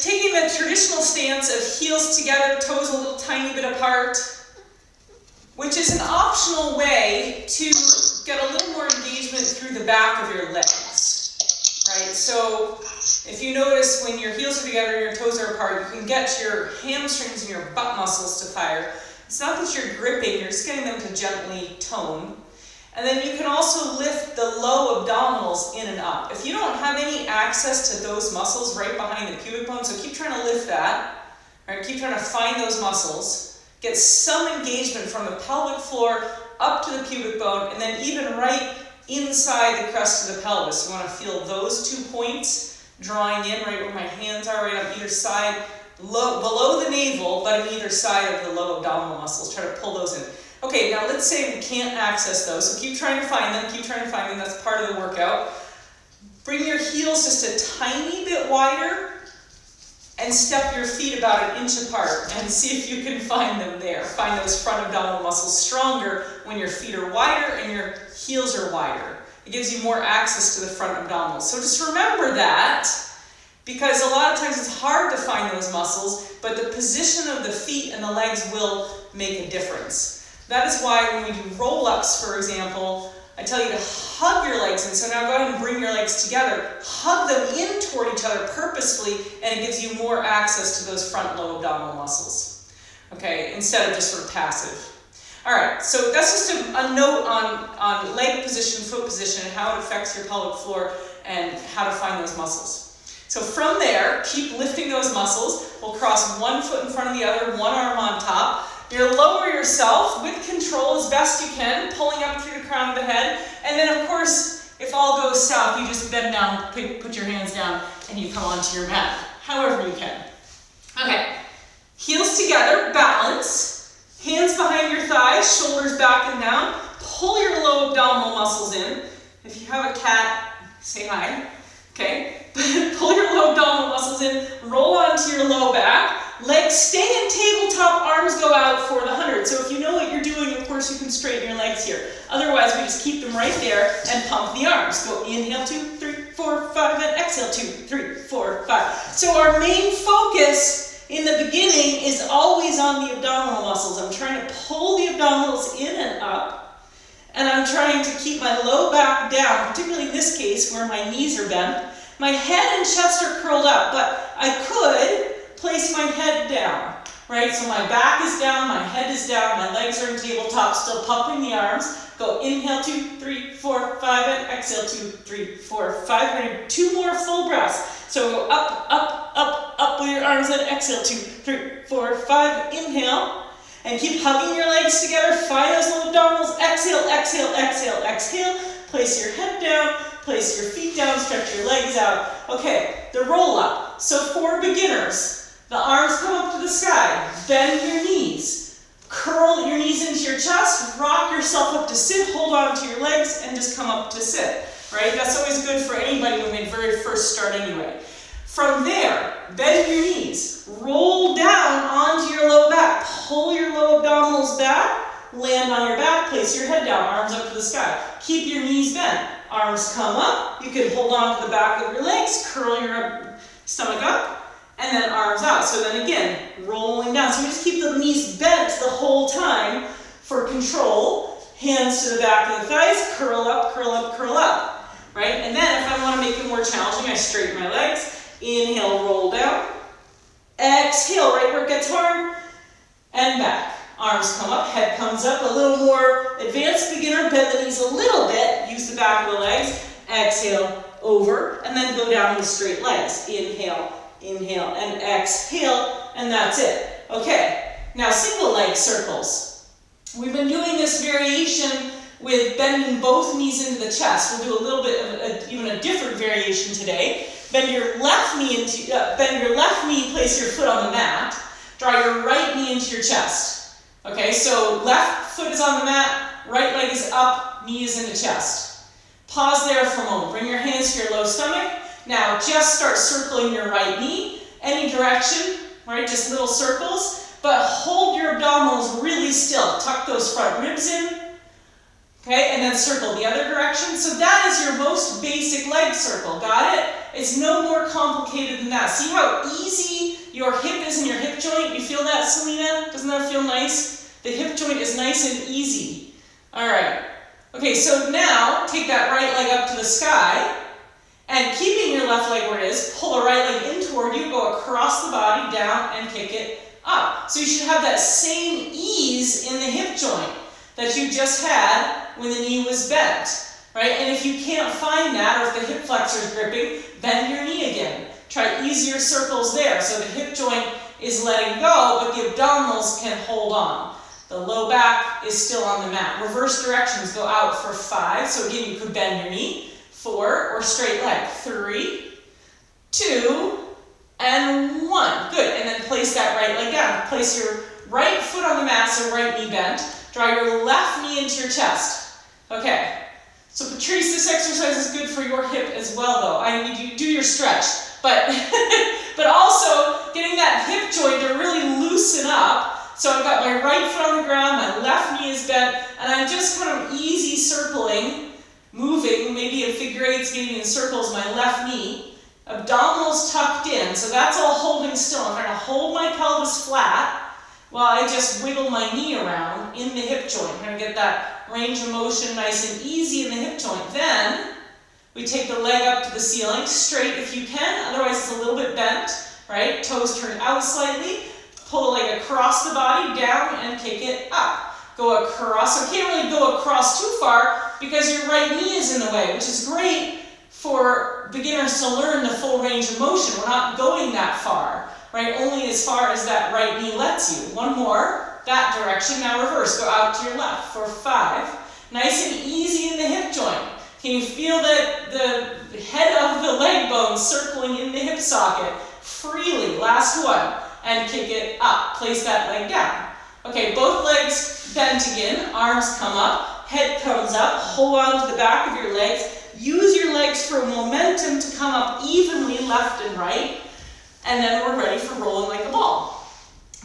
taking the traditional stance of heels together, toes a little tiny bit apart, which is an optional way to get a little more engagement through the back of your legs, right? So if you notice when your heels are together and your toes are apart, you can get your hamstrings and your butt muscles to fire. It's not that you're gripping, you're just getting them to gently tone. And then you can also lift the low abdominals in and up. If you don't have any access to those muscles right behind the pubic bone, so keep trying to lift that, right? Keep trying to find those muscles. Get some engagement from the pelvic floor up to the pubic bone, and then even right inside the crest of the pelvis. You want to feel those 2 points drawing in right where my hands are, right on either side, below the navel, but on either side of the low abdominal muscles. Try to pull those in. Okay, now let's say we can't access those, so keep trying to find them, that's part of the workout. Bring your heels just a tiny bit wider and step your feet about an inch apart and see if you can find them there. Find those front abdominal muscles stronger when your feet are wider and your heels are wider. It gives you more access to the front abdominals. So just remember that, because a lot of times it's hard to find those muscles, but the position of the feet and the legs will make a difference. That is why when we do roll-ups, for example, I tell you to hug your legs in. So now go ahead and bring your legs together. Hug them in toward each other purposefully, and it gives you more access to those front low abdominal muscles. Okay, instead of just sort of passive. All right, so that's just a note on leg position, foot position, and how it affects your pelvic floor and how to find those muscles. So from there, keep lifting those muscles. We'll cross one foot in front of the other, one arm on top. You'll lower yourself with control as best you can, pulling up through the crown of the head. And then, of course, if all goes south, you just bend down, put your hands down, and you come onto your mat, however you can. Okay, heels together, balance. Hands behind your thighs, shoulders back and down. Pull your low abdominal muscles in. If you have a cat, say hi. Okay, pull your low abdominal muscles in, roll onto your low back. Legs stay in tabletop, arms go out for the 100. So if you know what you're doing, of course you can straighten your legs here. Otherwise, we just keep them right there and pump the arms. Go inhale, 2, 3, 4, 5, and exhale, 2, 3, 4, 5. So our main focus in the beginning is always on the abdominal muscles. I'm trying to pull the abdominals in and up, and I'm trying to keep my low back down, particularly in this case where my knees are bent. My head and chest are curled up, but I could place my head down, right? So my back is down, my head is down, my legs are in tabletop, still pumping the arms. Go inhale, 2, 3, 4, 5, and exhale, 2, 3, 4, 5. We're going to do 2 more full breaths. So go up, up, up, up with your arms and exhale, 2, 3, 4, 5. Inhale, and keep hugging your legs together. Find those low abdominals. Exhale, exhale, exhale, exhale. Place your head down, place your feet down, stretch your legs out. Okay, the roll up. So for beginners, the arms come up to the sky, bend your knees, curl your knees into your chest, rock yourself up to sit, hold on to your legs, and just come up to sit, right? That's always good for anybody when they very first start anyway. From there, bend your knees, roll down onto your low back, pull your low abdominals back, land on your back, place your head down, arms up to the sky. Keep your knees bent, arms come up, you can hold on to the back of your legs, curl your stomach up, and then arms out. So then again, rolling down. So we just keep the knees bent the whole time for control. Hands to the back of the thighs, curl up, curl up, curl up. Right? And then if I want to make it more challenging, I straighten my legs. Inhale, roll down. Exhale, right where it gets hard. And back. Arms come up, head comes up. A little more advanced beginner, bend the knees a little bit. Use the back of the legs. Exhale, over. And then go down with straight legs. Inhale. Inhale and exhale, and that's it. Okay, now single leg circles. We've been doing this variation with bending both knees into the chest. We'll do a little bit of even a different variation today. Bend your left knee, place your foot on the mat. Draw your right knee into your chest. Okay, so left foot is on the mat, right leg is up, knee is in the chest. Pause there for a moment. Bring your hands to your low stomach. Now, just start circling your right knee, any direction, right? Just little circles, but hold your abdominals really still. Tuck those front ribs in, okay? And then circle the other direction. So that is your most basic leg circle, got it? It's no more complicated than that. See how easy your hip is in your hip joint? You feel that, Selena? Doesn't that feel nice? The hip joint is nice and easy. All right. Okay, so now take that right leg up to the sky, and keeping your left leg where it is, pull the right leg in toward you, go across the body, down, and kick it up. So you should have that same ease in the hip joint that you just had when the knee was bent, right? And if you can't find that, or if the hip flexor is gripping, bend your knee again. Try easier circles there. So the hip joint is letting go, but the abdominals can hold on. The low back is still on the mat. Reverse directions, go out for 5. So again, you could bend your knee. 4, or straight leg. 3, 2, and 1. Good, and then place that right leg down. Place your right foot on the mat, so right knee bent. Draw your left knee into your chest. Okay, so Patrice, this exercise is good for your hip as well though. I need you to do your stretch, but, but also getting that hip joint to really loosen up. So I've got my right foot on the ground, my left knee is bent, and I'm just kind of easy circling, moving, maybe in figure eights, maybe in circles, my left knee. Abdominals tucked in, so that's all holding still. I'm trying to hold my pelvis flat while I just wiggle my knee around in the hip joint. I'm trying to get that range of motion nice and easy in the hip joint. Then we take the leg up to the ceiling, straight if you can, otherwise it's a little bit bent, right? Toes turned out slightly. Pull the leg across the body, down, and kick it up. Go across, so can't really go across too far because your right knee is in the way, which is great for beginners to learn the full range of motion. We're not going that far, right? Only as far as that right knee lets you. One more, that direction. Now reverse, go out to your left for 5. Nice and easy in the hip joint. Can you feel the head of the leg bone circling in the hip socket freely? Last one. And kick it up. Place that leg down. Okay, both legs bent again. Arms come up. Head comes up. Hold on to the back of your legs. Use your legs for momentum to come up evenly left and right. And then we're ready for rolling like a ball.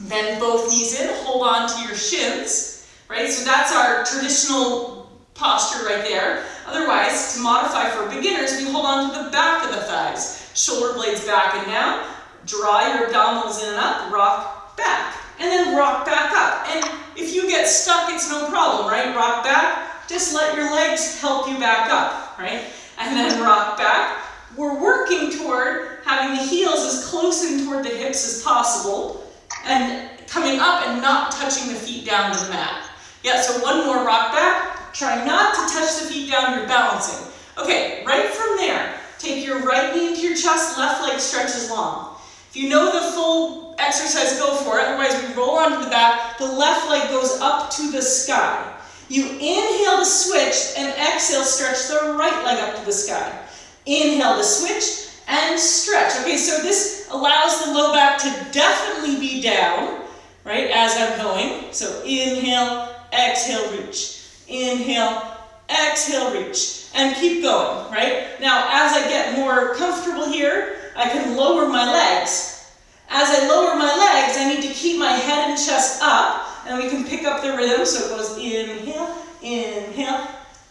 Bend both knees in. Hold on to your shins. Right? So that's our traditional posture right there. Otherwise, to modify for beginners, we hold on to the back of the thighs. Shoulder blades back and down. Draw your abdominals in and up, rock back, and then rock back up. And if you get stuck, it's no problem, right? Rock back, just let your legs help you back up, right? And then rock back. We're working toward having the heels as close in toward the hips as possible and coming up and not touching the feet down to the mat. Yeah, so one more rock back. Try not to touch the feet down, you're balancing. Okay, right from there, take your right knee into your chest, left leg stretches long. If you know the full exercise, go for it. Otherwise, we roll onto the back. The left leg goes up to the sky. You inhale to switch and exhale, stretch the right leg up to the sky. Inhale to switch and stretch. Okay, so this allows the low back to definitely be down, right, as I'm going. So inhale, exhale, reach. Inhale, exhale, reach. And keep going, right? Now, as I get more comfortable here, I can lower my legs. As I lower my legs, I need to keep my head and chest up, and we can pick up the rhythm, so it goes inhale, inhale.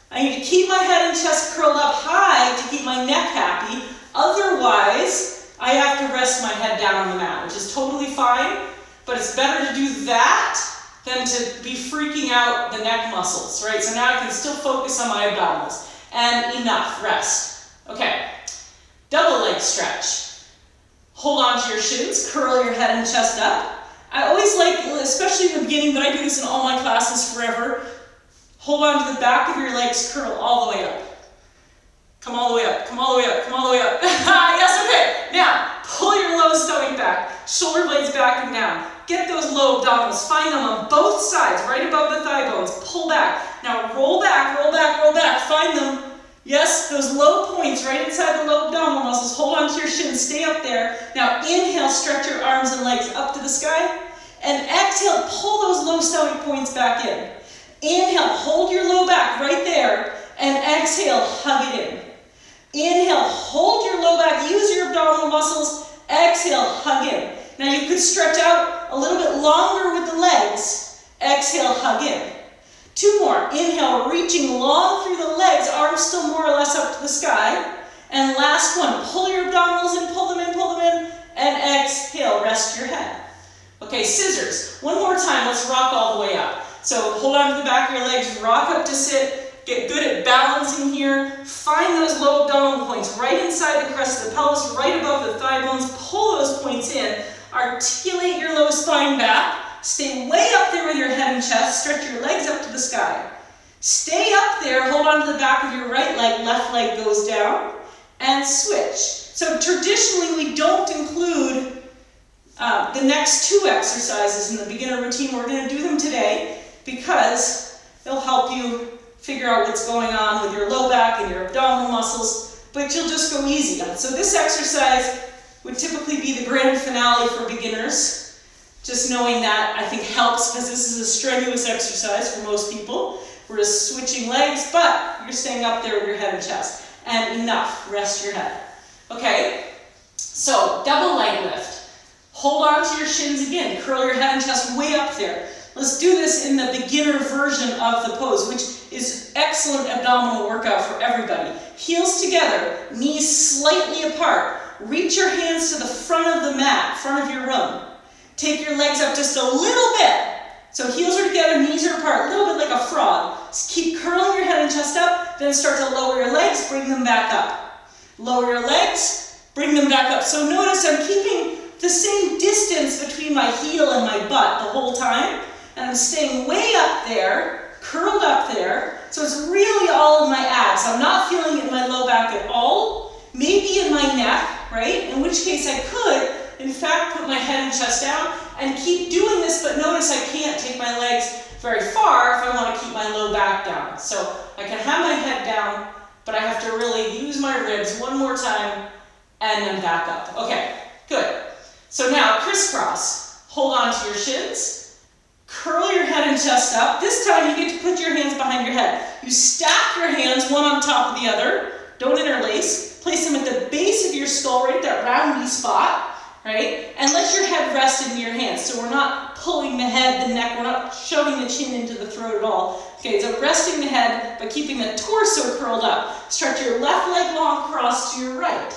I need to keep my head and chest curled up high to keep my neck happy. Otherwise, I have to rest my head down on the mat, which is totally fine, but it's better to do that than to be freaking out the neck muscles, right? So now I can still focus on my abdominals. And enough, rest. Okay. Double leg stretch. Hold on to your shins, curl your head and chest up. I always like, especially in the beginning, but I do this in all my classes forever, hold on to the back of your legs, curl all the way up. Come all the way up, come all the way up, come all the way up. Yes, okay. Now, pull your low stomach back, shoulder blades back and down. Get those low abdominals, find them on both sides, right above the thigh bones. Pull back. Now roll back, roll back, roll back. Find them. Yes, those low points right inside the low abdominal muscles. Hold on to your shins, stay up there. Now inhale, stretch your arms and legs up to the sky. And exhale, pull those low stomach points back in. Inhale, hold your low back right there. And exhale, hug it in. Inhale, hold your low back, use your abdominal muscles. Exhale, hug in. Now you could stretch out a little bit longer with the legs. Exhale, hug in. 2 more. Inhale, reaching long through the legs, arms still more or less up to the sky. And last one, pull your scissors. One more time, let's rock all the way up. So hold on to the back of your legs, rock up to sit, get good at balancing here. Find those low abdominal points right inside the crest of the pelvis, right above the thigh bones. Pull those points in. Articulate your low spine back. Stay way up there with your head and chest. Stretch your legs up to the sky. Stay up there, hold on to the back of your right leg, left leg goes down, and switch. So traditionally we don't include the next two exercises in the beginner routine. We're going to do them today because they'll help you figure out what's going on with your low back and your abdominal muscles, but you'll just go easy on it. So this exercise would typically be the grand finale for beginners. Just knowing that, I think, helps because this is a strenuous exercise for most people. We're just switching legs, but you're staying up there with your head and chest. And enough, rest your head. Okay, so double leg lift. Hold on to your shins again, curl your head and chest way up there. Let's do this in the beginner version of the pose, which is excellent abdominal workout for everybody. Heels together, knees slightly apart. Reach your hands to the front of the mat, front of your room. Take your legs up just a little bit. So heels are together, knees are apart, a little bit like a frog. Just keep curling your head and chest up, then start to lower your legs, bring them back up. Lower your legs, bring them back up. So notice I'm keeping the same distance between my heel and my butt the whole time. And I'm staying way up there, curled up there. So it's really all in my abs. I'm not feeling it in my low back at all. Maybe in my neck, right? In which case I could, in fact, put my head and chest down and keep doing this, but notice I can't take my legs very far if I want to keep my low back down. So I can have my head down, but I have to really use my ribs one more time and then back up. Okay, good. So now crisscross. Hold on to your shins. Curl your head and chest up. This time you get to put your hands behind your head. You stack your hands one on top of the other. Don't interlace. Place them at the base of your skull, right, that roundy spot, right? And let your head rest into your hands. So we're not pulling the head, the neck, we're not shoving the chin into the throat at all. Okay, so resting the head, but keeping the torso curled up. Stretch your left leg long across to your right.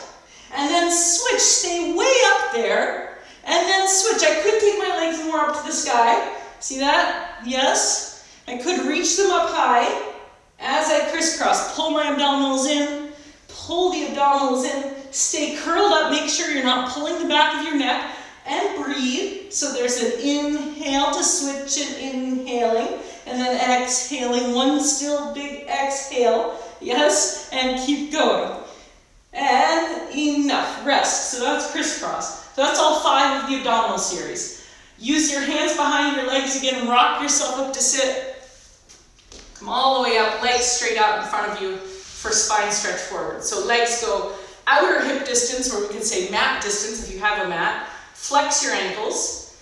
And then switch, stay way up there, and then switch. I could take my legs more up to the sky. See that? Yes. I could reach them up high as I crisscross. Pull my abdominals in, pull the abdominals in, stay curled up, make sure you're not pulling the back of your neck, and breathe. So there's an inhale to switch and inhaling, and then exhaling, one still big exhale. Yes, and keep going. And enough, rest. So that's crisscross. So that's all 5 of the abdominal series. Use your hands behind your legs again, rock yourself up to sit. Come all the way up, legs straight out in front of you for spine stretch forward. So legs go outer hip distance, or we can say mat distance if you have a mat. Flex your ankles.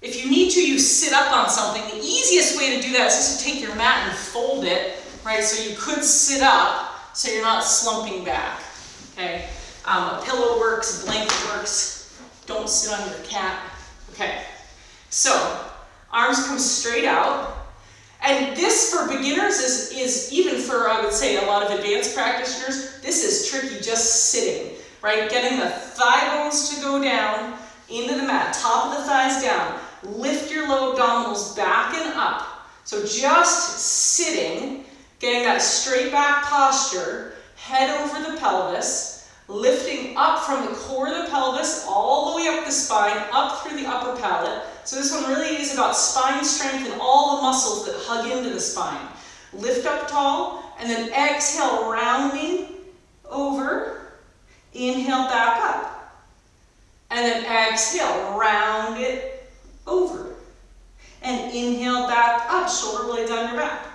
If you need to, you sit up on something. The easiest way to do that is just to take your mat and fold it, right? So you could sit up so you're not slumping back, okay? A pillow works, a blanket works. Don't sit on your cat, okay? So, arms come straight out. And this for beginners is even for, I would say, a lot of advanced practitioners, this is tricky just sitting, right? Getting the thigh bones to go down into the mat, top of the thighs down. Lift your low abdominals back and up. So just sitting, getting that straight back posture, head over the pelvis, lifting up from the core of the pelvis all the way up the spine, up through the upper palate. So this one really is about spine strength and all the muscles that hug into the spine. Lift up tall, and then exhale, rounding over. Inhale, back up. And then exhale, round it over. And inhale, back up, shoulder blades on your back.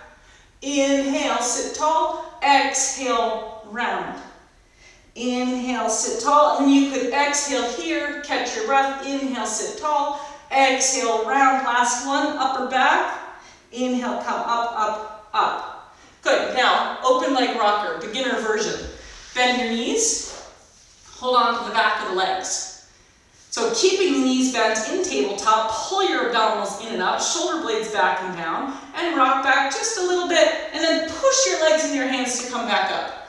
Inhale, sit tall. Exhale, round. Inhale, sit tall, and then you could exhale here, catch your breath. Inhale, sit tall. Exhale, round. Last one, upper back. Inhale, come up, up, up. Good. Now, open leg rocker, beginner version. Bend your knees. Hold on to the back of the legs. So keeping the knees bent in tabletop, pull your abdominals in and up, shoulder blades back and down, and rock back just a little bit, and then push your legs and your hands to come back up.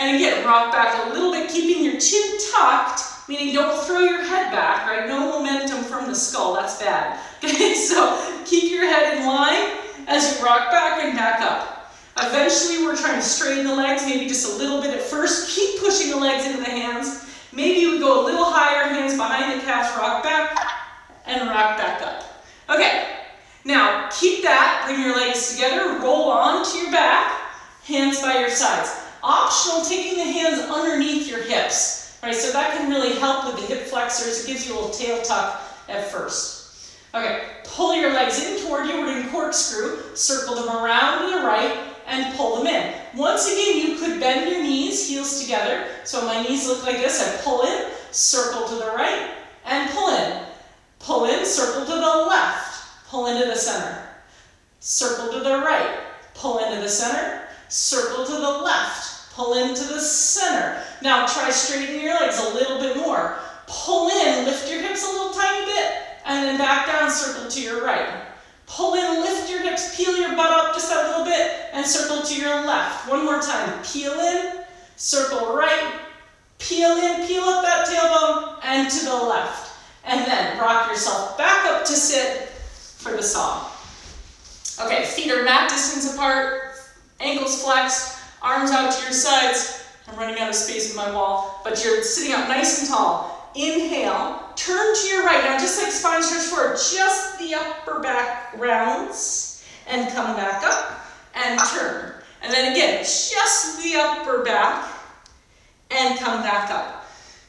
And again, rock back a little bit, keeping your chin tucked, meaning don't throw your head back, right? No momentum from the skull, that's bad. Okay, so keep your head in line as you rock back and back up. Eventually, we're trying to straighten the legs, maybe just a little bit at first. Keep pushing the legs into the hands. Maybe you would go a little higher, hands behind the calves, rock back, and rock back up. Okay, now keep that, bring your legs together, roll onto your back, hands by your sides. Optional, taking the hands underneath your hips, right? So that can really help with the hip flexors. It gives you a little tail tuck at first. Okay, pull your legs in toward you. We're doing corkscrew. Circle them around to the right and pull them in. Once again, you could bend your knees, heels together. So my knees look like this. I pull in, circle to the right, and pull in. Pull in, circle to the left, pull into the center. Circle to the right, pull into the center. Circle to the left, pull into the center. Now try straightening your legs a little bit more. Pull in, lift your hips a little tiny bit, and then back down, circle to your right. Pull in, lift your hips, peel your butt up just a little bit, and circle to your left. One more time. Peel in, circle right, peel in, peel up that tailbone, and to the left. And then rock yourself back up to sit for the saw. Okay, feet are mat distance apart. Ankles flexed, arms out to your sides. I'm running out of space in my wall, but you're sitting up nice and tall. Inhale, turn to your right. Now, just like spine stretch forward, just the upper back rounds and come back up and turn. And then again, just the upper back and come back up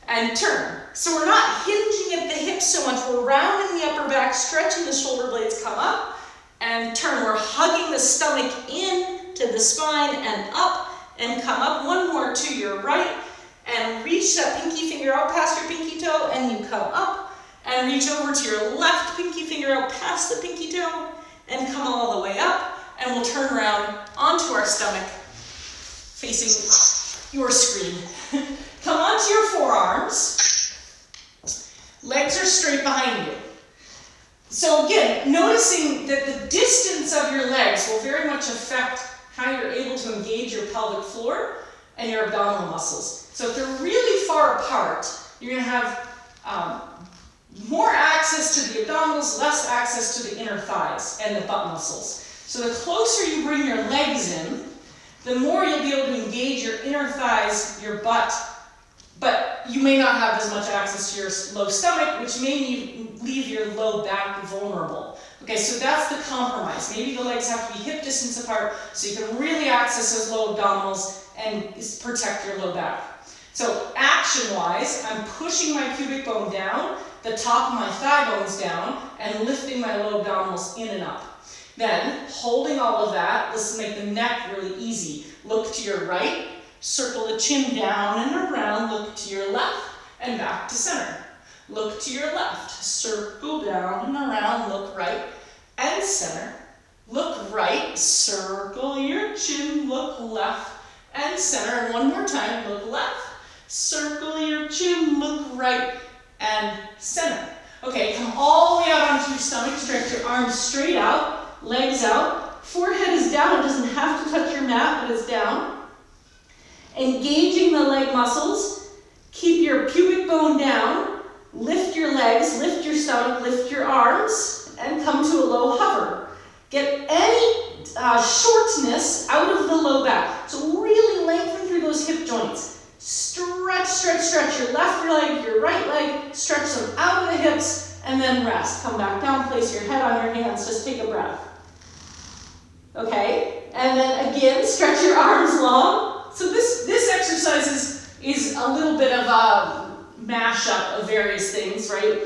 and turn. So we're not hinging at the hips so much. We're rounding the upper back, stretching the shoulder blades, come up and turn. We're hugging the stomach in to the spine and up and come up. One more to your right and reach that pinky finger out past your pinky toe and you come up and reach over to your left pinky finger out past the pinky toe and come all the way up, and we'll turn around onto our stomach facing your screen. Come onto your forearms. Legs are straight behind you. So again, noticing that the distance of your legs will very much affect how you're able to engage your pelvic floor and your abdominal muscles. So if they're really far apart, you're going to have more access to the abdominals, less access to the inner thighs and the butt muscles. So the closer you bring your legs in, the more you'll be able to engage your inner thighs, your butt, but you may not have as much access to your low stomach, which may leave your low back vulnerable. Okay, so that's the compromise. Maybe the legs have to be hip distance apart so you can really access those low abdominals and protect your low back. So action-wise, I'm pushing my pubic bone down, the top of my thigh bones down, and lifting my low abdominals in and up. Then, holding all of that, this will make the neck really easy. Look to your right, circle the chin down and around, look to your left, and back to center. Look to your left, circle down and around, look right, and center. Look right, circle your chin, look left, and center. And one more time, look left, circle your chin, look right, and center. Okay, come all the way out onto your stomach, stretch your arms straight out, legs out, forehead is down, it doesn't have to touch your mat, but it's down. Engaging the leg muscles, keep your pubic bone down, lift your legs, lift your stomach, lift your arms, and come to a low hover. Get any shortness out of the low back. So really lengthen through those hip joints. Stretch, stretch, stretch your left leg, your right leg, stretch them out of the hips, and then rest. Come back down, place your head on your hands, just take a breath. Okay, and then again, stretch your arms long. So this exercise is a little bit of a mashup of various things, right?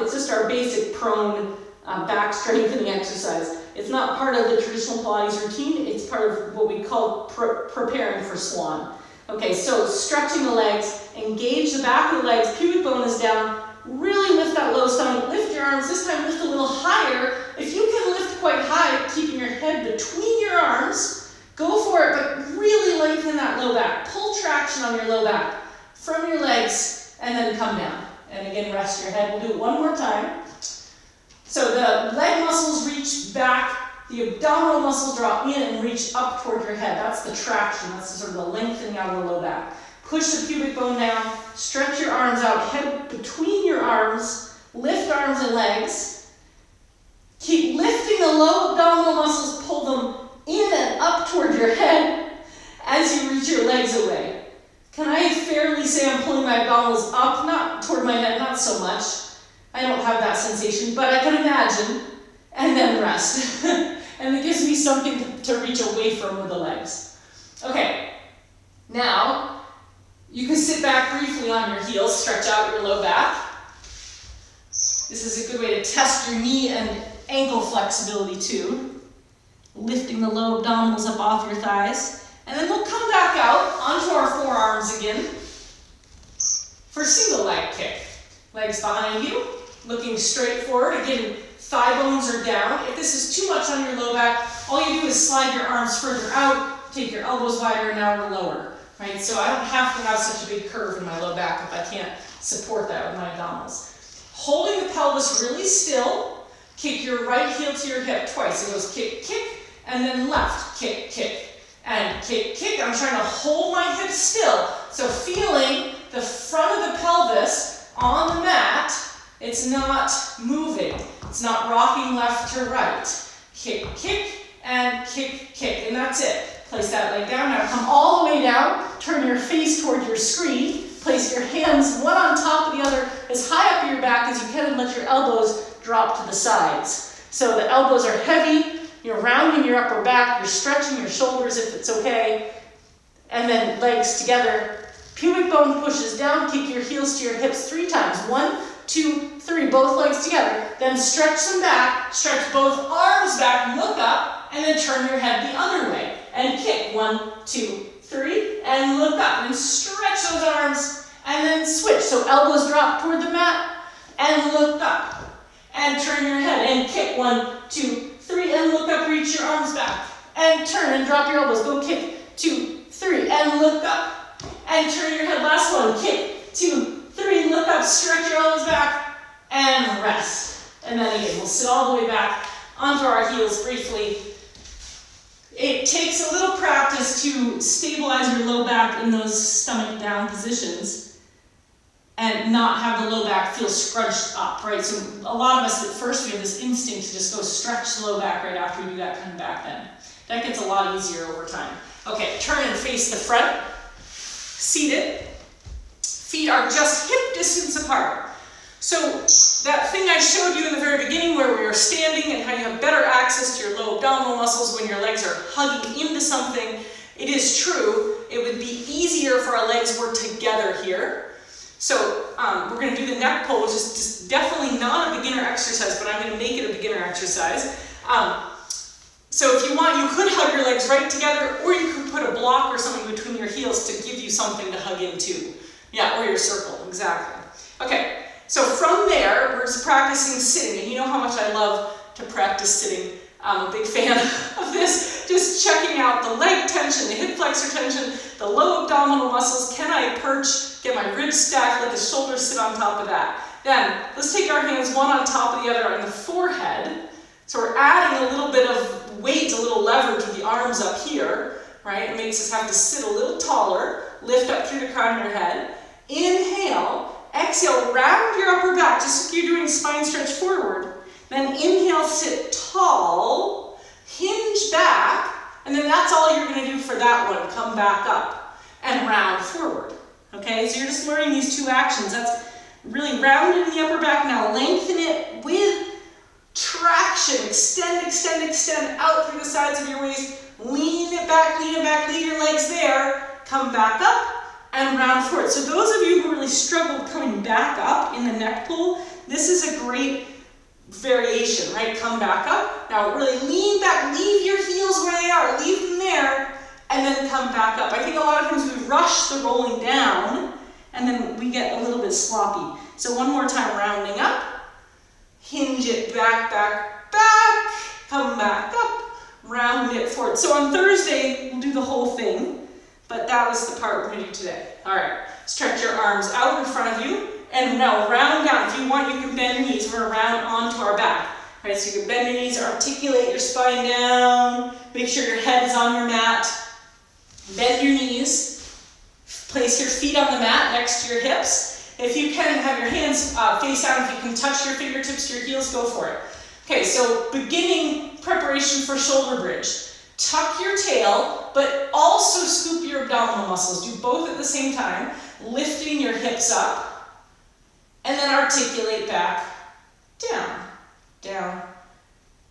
It's just our basic prone back strengthening exercise. It's not part of the traditional Pilates routine, it's part of what we call preparing for swan. Okay, so stretching the legs, engage the back of the legs, pubic bone is down, really lift that low stomach, lift your arms, this time lift a little higher. If you can lift quite high, keeping your head between your arms, go for it, but really lengthen that low back. Pull traction on your low back from your legs, and then come down. And again, rest your head. We'll do it one more time. So the leg muscles reach back the abdominal muscles draw in and reach up toward your head. That's the traction, that's sort of the lengthening out of the low back. Push the pubic bone down, stretch your arms out, head between your arms, lift arms and legs. Keep lifting the low abdominal muscles, pull them in and up toward your head as you reach your legs away. Can I fairly say I'm pulling my abdominals up, not toward my head, not so much. I don't have that sensation, but I can imagine, and then rest. And it gives me something to reach away from with the legs. Okay, now you can sit back briefly on your heels, stretch out your low back. This is a good way to test your knee and ankle flexibility too. Lifting the low abdominals up off your thighs. And then we'll come back out onto our forearms again for single leg kick. Legs behind you, looking straight forward. Again, thigh bones are down. If this is too much on your low back, all you do is slide your arms further out, take your elbows wider and now or lower. Right? So I don't have to have such a big curve in my low back if I can't support that with my abdominals. Holding the pelvis really still, kick your right heel to your hip twice. It goes kick, kick, and then left, kick, kick. And kick, kick. I'm trying to hold my hips still. So feeling the front of the pelvis on the mat, it's not moving. It's not rocking left to right. Kick, kick, and kick, kick. And that's it. Place that leg down. Now come all the way down. Turn your face toward your screen. Place your hands one on top of the other as high up your back as you can and let your elbows drop to the sides. So the elbows are heavy. You're rounding your upper back, you're stretching your shoulders if it's okay, and then legs together. Pubic bone pushes down, kick your heels to your hips 3 times. 1, 2, 3, both legs together. Then stretch them back, stretch both arms back, look up, and then turn your head the other way. And kick 1, 2, 3, and look up. And stretch those arms, and then switch. So elbows drop toward the mat, and look up. And turn your head, and kick 1, 2, 3, and look up, reach your arms back, and turn and drop your elbows, go kick, 2, 3, and look up, and turn your head, last one, kick, 2, 3, look up, stretch your elbows back, and rest. And then again, we'll sit all the way back onto our heels briefly. It takes a little practice to stabilize your low back in those stomach down positions and not have the low back feel scrunched up, right? So a lot of us at first we have this instinct to just go stretch the low back right after we do that kind of back bend. That gets a lot easier over time. Okay, turn and face the front. Seated. Feet are just hip distance apart. So that thing I showed you in the very beginning where we were standing and how you have better access to your low abdominal muscles when your legs are hugging into something, it is true. It would be easier if our legs were together here. So we're going to do the neck pull, which is just definitely not a beginner exercise, but I'm going to make it a beginner exercise. So if you want, you could hug your legs right together, or you could put a block or something between your heels to give you something to hug into. Yeah, or your circle, exactly. Okay, so from there, we're just practicing sitting, and you know how much I love to practice sitting. I'm a big fan of this, just checking out the leg tension, the hip flexor tension, the low abdominal muscles. Can I perch, get my ribs stacked, let the shoulders sit on top of that? Then, let's take our hands one on top of the other on the forehead. So we're adding a little bit of weight, a little lever to the arms up here, right? It makes us have to sit a little taller, lift up through the crown of your head. Inhale, exhale, round your upper back, just like you're doing spine stretch forward. Then inhale, sit tall, hinge back, and then that's all you're going to do for that one. Come back up and round forward. Okay, so you're just learning these 2 actions. That's really rounded in the upper back. Now lengthen it with traction. Extend, extend, extend out through the sides of your waist. Lean it back, lean your legs there. Come back up and round forward. So those of you who really struggle coming back up in the neck pull, this is a great variation, right? Come back up. Now really lean back, leave your heels where they are, leave them there, and then come back up. I think a lot of times we rush the rolling down, and then we get a little bit sloppy. So one more time, rounding up, hinge it back, back, back, come back up, round it forward. So on Thursday, we'll do the whole thing, but that was the part we're going to do today. All right, stretch your arms out in front of you, and now round down. If you want, you can bend your knees. We're going to round onto our back. Right, so you can bend your knees, articulate your spine down, make sure your head is on your mat. Bend your knees, place your feet on the mat next to your hips. If you can, have your hands face down. If you can touch your fingertips to your heels, go for it. Okay, so beginning preparation for shoulder bridge. Tuck your tail, but also scoop your abdominal muscles. Do both at the same time, lifting your hips up, and then articulate back, down, down,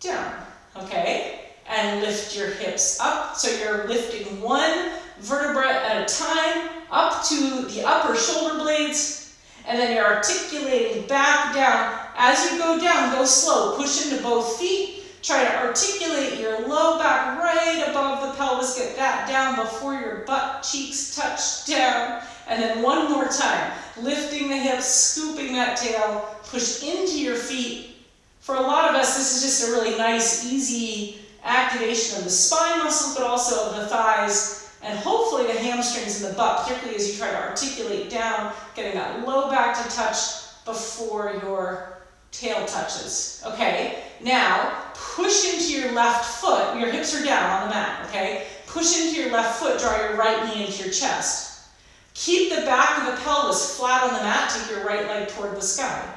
down, okay? And lift your hips up, so you're lifting one vertebra at a time, up to the upper shoulder blades, and then you're articulating back, down. As you go down, go slow, push into both feet, try to articulate your low back right above the pelvis, get that down before your butt cheeks touch down, and then one more time, lifting the hips, scooping that tail, push into your feet. For a lot of us, this is just a really nice, easy activation of the spine muscles, but also of the thighs, and hopefully the hamstrings and the butt, particularly as you try to articulate down, getting that low back to touch before your tail touches. Okay, now push into your left foot. Your hips are down on the mat, okay? Push into your left foot, draw your right knee into your chest. Keep the back of the pelvis flat on the mat, take your right leg toward the sky.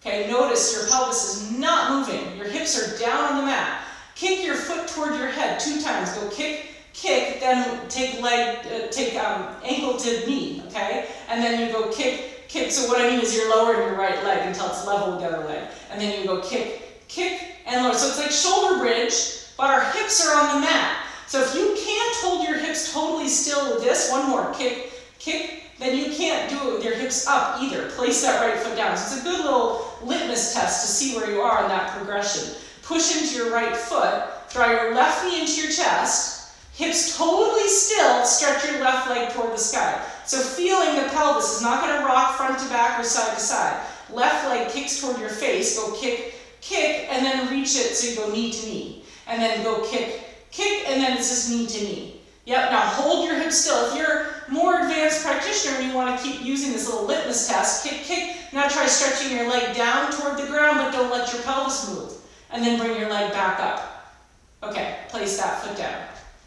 Okay, notice your pelvis is not moving. Your hips are down on the mat. Kick your foot toward your head 2 times. Go kick, kick, then take ankle to knee, okay? And then you go kick, kick. So what I mean is you're lowering your right leg until it's level with the other leg. And then you go kick, kick, and lower. So it's like shoulder bridge, but our hips are on the mat. So if you can't hold your hips totally still with this, one more, kick, kick, then you can't do it with your hips up either. Place that right foot down. So it's a good little litmus test to see where you are in that progression. Push into your right foot, draw your left knee into your chest, hips totally still, stretch your left leg toward the sky. So feeling the pelvis is not going to rock front to back or side to side. Left leg kicks toward your face, go kick, kick, and then reach it so you go knee to knee. And then go kick, kick, and then it's just knee to knee. Yep, now hold your hips still. If you're more advanced practitioner and you want to keep using this little litmus test, kick, kick, now try stretching your leg down toward the ground, but don't let your pelvis move. And then bring your leg back up. Okay, place that foot down.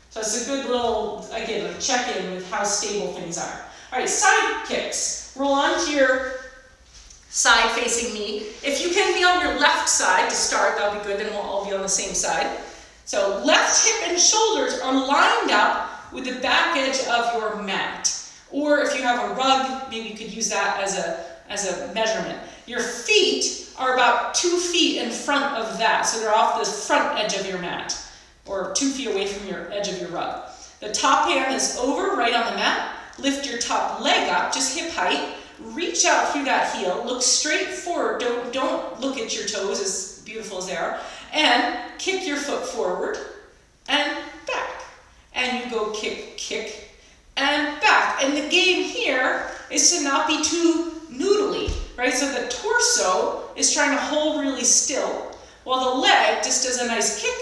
So it's a good little, again, a check-in with how stable things are. All right, side kicks. Roll onto your side-facing knee. If you can be on your left side to start, that'll be good, then we'll all be on the same side. So left hip and shoulders are lined up with the back edge of your mat. Or if you have a rug, maybe you could use that as a measurement. Your feet are about 2 feet in front of that, so they're off the front edge of your mat, or 2 feet away from your edge of your rug. The top hand is over, right on the mat. Lift your top leg up, just hip height. Reach out through that heel. Look straight forward. Don't look at your toes, as beautiful as they are. And kick your foot forward and back. And you go kick, kick, and back. And the game here is to not be too noodly, right? So the torso is trying to hold really still, while the leg just does a nice kick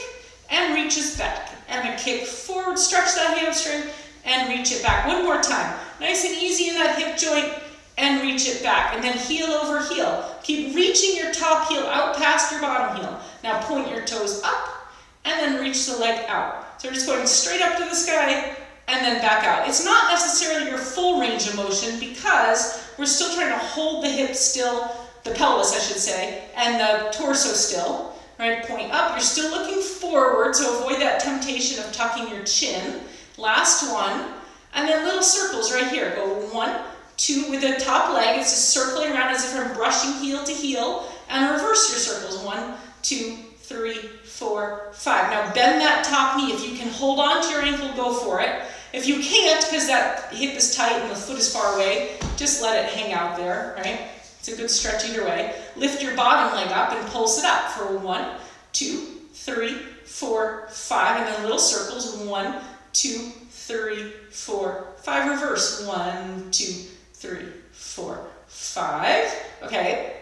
and reaches back. And a kick forward, stretch that hamstring, and reach it back. One more time. Nice and easy in that hip joint, and reach it back. And then heel over heel. Keep reaching your top heel out past your bottom heel. Now point your toes up, and then reach the leg out. So we're just going straight up to the sky, and then back out. It's not necessarily your full range of motion because we're still trying to hold the hips still, the pelvis I should say, and the torso still. Right, point up, you're still looking forward, so avoid that temptation of tucking your chin. Last one, and then little circles right here. Go 1, 2 with the top leg, it's just circling around as if I'm brushing heel to heel, and reverse your circles. 1, 2, 3, 4, 5. Now bend that top knee. If you can hold on to your ankle, go for it. If you can't, because that hip is tight and the foot is far away, just let it hang out there, right? It's a good stretch either way. Lift your bottom leg up and pulse it up for 1, 2, 3, 4, 5, and then little circles. 1, 2, 3, 4, 5. Reverse. 1, 2, 3, 4, 5. Okay.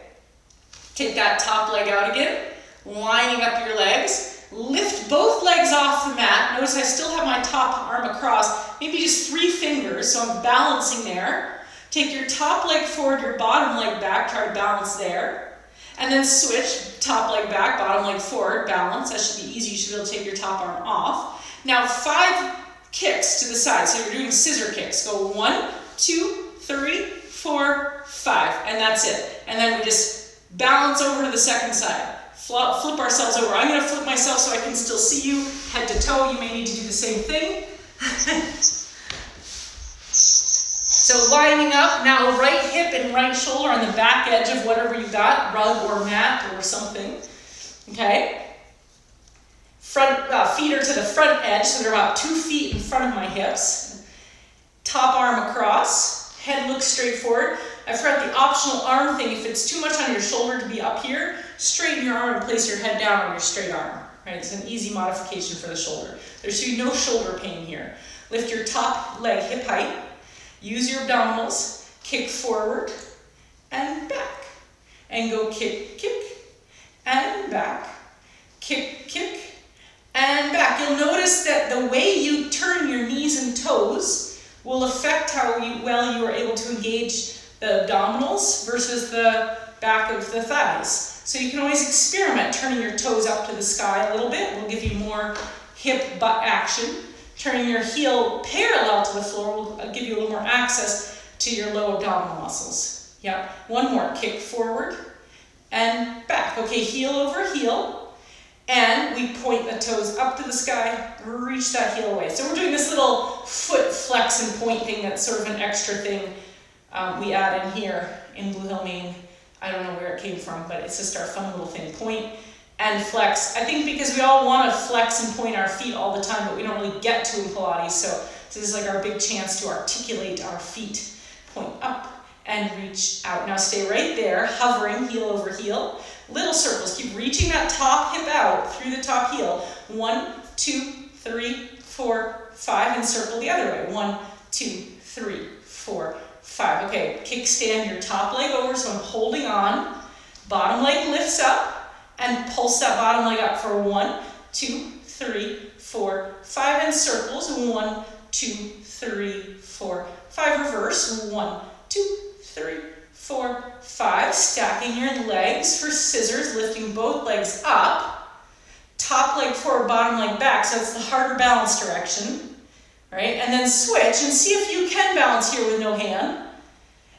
Take that top leg out again. Lining up your legs. Lift both legs off the mat. Notice I still have my top arm across. Maybe just 3 fingers, so I'm balancing there. Take your top leg forward, your bottom leg back, try to balance there. And then switch, top leg back, bottom leg forward, balance. That should be easy. You should be able to take your top arm off. Now 5 kicks to the side. So you're doing scissor kicks. Go 1, 2, 3, 4, 5. And that's it. And then we just balance over to the second side. Flip ourselves over. I'm going to flip myself so I can still see you head to toe. You may need to do the same thing. So lining up, now right hip and right shoulder on the back edge of whatever you got, rug or mat or something, okay? Front feet are to the front edge, so they're about 2 feet in front of my hips. Top arm across, head looks straight forward. I forgot the optional arm thing. If it's too much on your shoulder to be up here, straighten your arm and place your head down on your straight arm, right? It's an easy modification for the shoulder. There should be no shoulder pain here. Lift your top leg hip height. Use your abdominals, kick forward and back. And go kick, kick, and back. Kick, kick, and back. You'll notice that the way you turn your knees and toes will affect how well you are able to engage the abdominals versus the back of the thighs. So you can always experiment turning your toes up to the sky a little bit. Will give you more hip butt action. Turning your heel parallel to the floor will give you a little more access to your low abdominal muscles. Yeah, one more, kick forward and back. Okay, heel over heel, and we point the toes up to the sky, reach that heel away. So we're doing this little foot flex and point thing that's sort of an extra thing we add in here in Blue Hill, Maine. I don't know where it came from, but it's just our fun little thing. Point and flex. I think because we all want to flex and point our feet all the time, but we don't really get to in Pilates. So this is like our big chance to articulate our feet. Point up and reach out. Now stay right there, hovering heel over heel. Little circles. Keep reaching that top hip out through the top heel. 1, 2, 3, 4, 5, and circle the other way. 1, 2, 3, 4, 5. Okay, kickstand your top leg over, so I'm holding on. Bottom leg lifts up. And pulse that bottom leg up for 1, 2, 3, 4, 5, and circles. 1, 2, 3, 4, 5. Reverse. 1, 2, 3, 4, 5. Stacking your legs for scissors, lifting both legs up. Top leg forward, bottom leg back. So it's the harder balance direction, right? And then switch and see if you can balance here with no hand.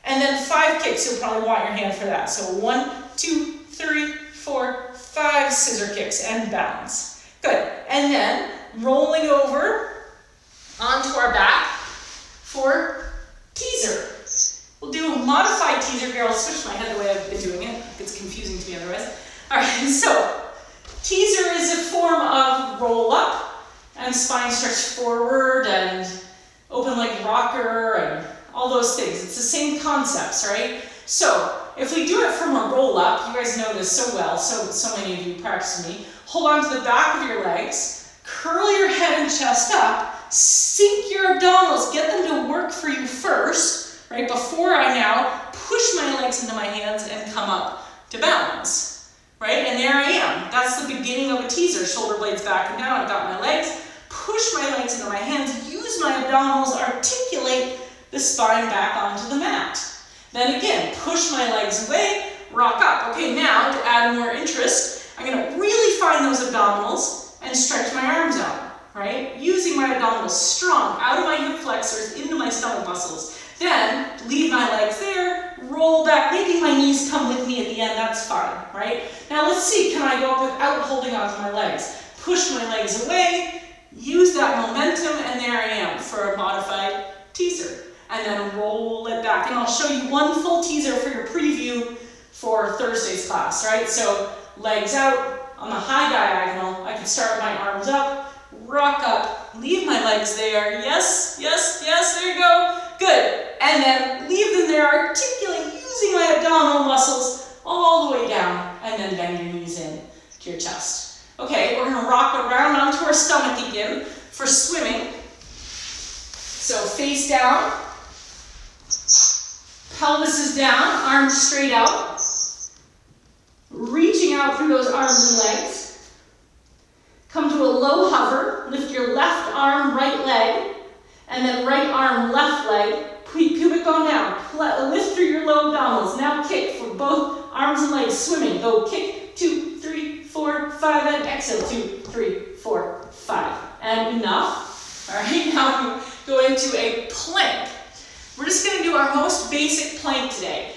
And then 5 kicks. You'll probably want your hand for that. So 1, 2, 3, 4, 5 scissor kicks and balance. Good. And then rolling over onto our back for teaser. We'll do a modified teaser here. I'll switch my head the way I've been doing it. It's confusing to me otherwise. All right, so teaser is a form of roll up and spine stretch forward and open leg rocker and all those things. It's the same concepts, right? So if we do it from a roll up, you guys know this so well, so many of you practice me. Hold on to the back of your legs, curl your head and chest up, sink your abdominals, get them to work for you first, right? Before I now push my legs into my hands and come up to balance, right? And there I am. That's the beginning of a teaser. Shoulder blades back and down, I've got my legs, push my legs into my hands, use my abdominals, articulate the spine back onto the mat. Then again, push my legs away, rock up. Okay, now to add more interest, I'm going to really find those abdominals and stretch my arms out, right? Using my abdominals strong, out of my hip flexors, into my stomach muscles. Then leave my legs there, roll back, maybe my knees come with me at the end, that's fine, right? Now let's see, can I go up without holding onto my legs? Push my legs away, use that momentum, and there I am for a modified teaser. And then roll it back. And I'll show you one full teaser for your preview for Thursday's class, right? So legs out on the high diagonal. I can start with my arms up, rock up, leave my legs there. Yes, yes, yes, there you go. Good. And then leave them there, articulate using my abdominal muscles all the way down. And then bend your knees in to your chest. Okay, we're going to rock around onto our stomach again for swimming. So face down. Pelvis is down, arms straight out. Reaching out through those arms and legs. Come to a low hover. Lift your left arm, right leg. And then right arm, left leg. Pubic bone down. Lift through your low abdominals. Now kick for both arms and legs swimming. Go kick, 2, 3, 4, 5, and exhale, 2, 3, 4, 5. And enough. All right, now we go into a plank. We're just gonna do our most basic plank today.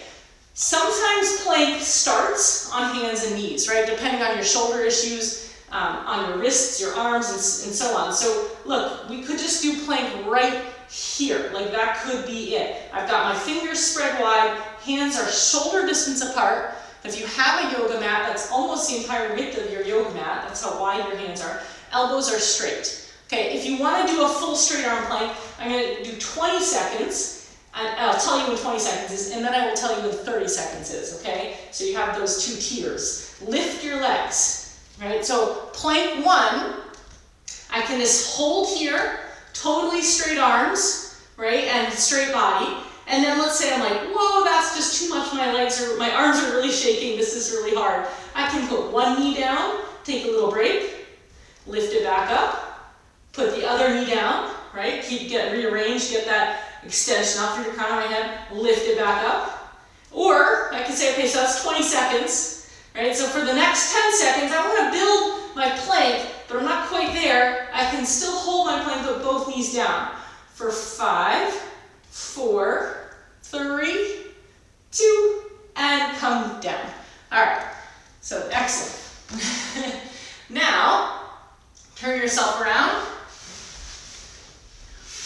Sometimes plank starts on hands and knees, right? Depending on your shoulder issues, on your wrists, your arms, and so on. So look, we could just do plank right here, like that could be it. I've got my fingers spread wide, hands are shoulder distance apart. If you have a yoga mat, that's almost the entire width of your yoga mat. That's how wide your hands are. Elbows are straight. Okay, if you want to do a full straight arm plank, I'm going to do 20 seconds, and I'll tell you when 20 seconds is, and then I will tell you when 30 seconds is, okay? So you have those two tiers. Lift your legs, right? So plank 1, I can just hold here, totally straight arms, right, and straight body. And then let's say I'm like, whoa, that's just too much, my arms are really shaking, this is really hard. I can put one knee down, take a little break, lift it back up, put the other knee down, right? Rearrange, get that extension up through the crown of my head, lift it back up. Or I can say, okay, so that's 20 seconds, right? So for the next 10 seconds, I want to build my plank, but I'm not quite there. I can still hold my plank with both knees down. For 5, 4, 3, 2, and come down. All right, so excellent. Now, turn yourself around.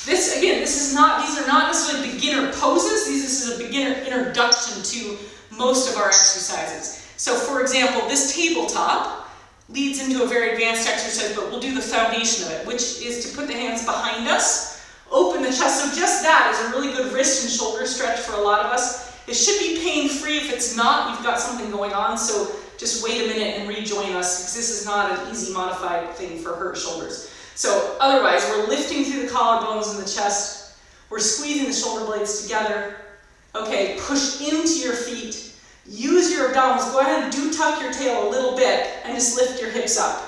These are not necessarily beginner poses. This is a beginner introduction to most of our exercises. So for example, this tabletop leads into a very advanced exercise, but we'll do the foundation of it, which is to put the hands behind us, open the chest. So just that is a really good wrist and shoulder stretch for a lot of us. It should be pain-free. If it's not, you've got something going on, so just wait a minute and rejoin us, because this is not an easy modified thing for hurt shoulders. So otherwise, we're lifting through the collarbones and the chest. We're squeezing the shoulder blades together. Okay, push into your feet. Use your abdominals. Go ahead and tuck your tail a little bit and just lift your hips up.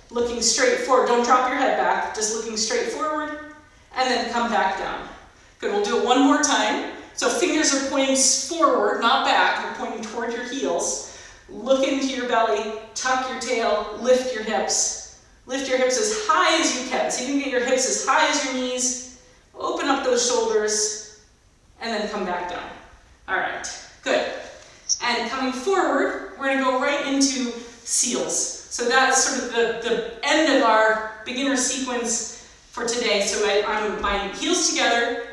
Looking straight forward. Don't drop your head back. Just looking straight forward and then come back down. Good, we'll do it one more time. So fingers are pointing forward, not back. They're pointing toward your heels. Look into your belly, tuck your tail, lift your hips. Lift your hips as high as you can. So you can get your hips as high as your knees. Open up those shoulders, and then come back down. All right, good. And coming forward, we're gonna go right into seals. So that's sort of the end of our beginner sequence for today. So I'm my heels together,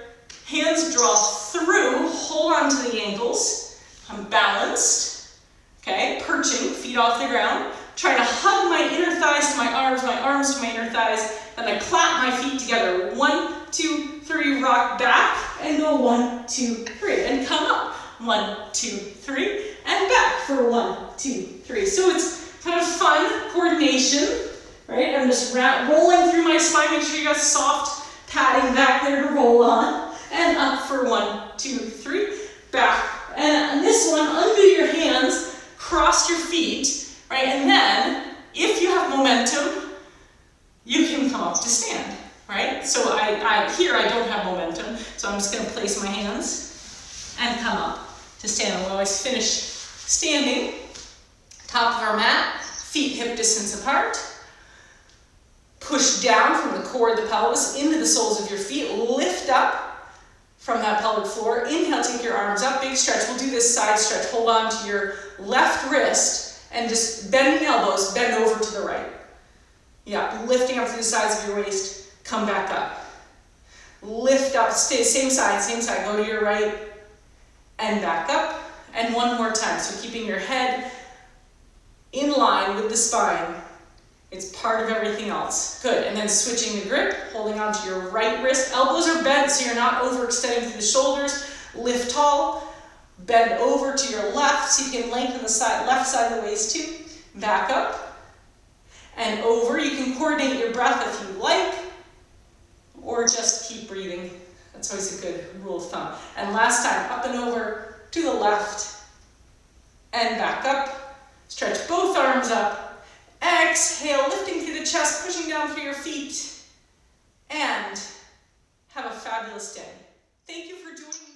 hands draw through, hold on to the ankles. I'm balanced, okay, perching, feet off the ground. Trying to hug my inner thighs to my arms to my inner thighs, then I clap my feet together. 1, 2, 3, rock back, and go 1, 2, 3, and come up. 1, 2, 3, and back for 1, 2, 3. So it's kind of fun coordination, right? I'm just rolling through my spine. Make sure you got soft padding back there to roll on, and up for 1, 2, 3, back. And this one, undo your hands, cross your feet. Right, and then, if you have momentum, you can come up to stand, right? So here I don't have momentum, so I'm just going to place my hands and come up to stand. We'll always finish standing, top of our mat, feet hip distance apart. Push down from the core of the pelvis into the soles of your feet, lift up from that pelvic floor. Inhale, take your arms up, big stretch. We'll do this side stretch. Hold on to your left wrist, and just bend the elbows, bend over to the right. Yeah, lifting up through the sides of your waist, come back up. Lift up, stay, same side, go to your right, and back up. And one more time, so keeping your head in line with the spine. It's part of everything else. Good, and then switching the grip, holding onto your right wrist. Elbows are bent so you're not overextending through the shoulders. Lift tall. Bend over to your left so you can lengthen the left side of the waist too. Back up and over. You can coordinate your breath if you like, or just keep breathing. That's always a good rule of thumb. And last time, up and over to the left and back up. Stretch both arms up. Exhale, lifting through the chest, pushing down through your feet. And have a fabulous day. Thank you for joining me.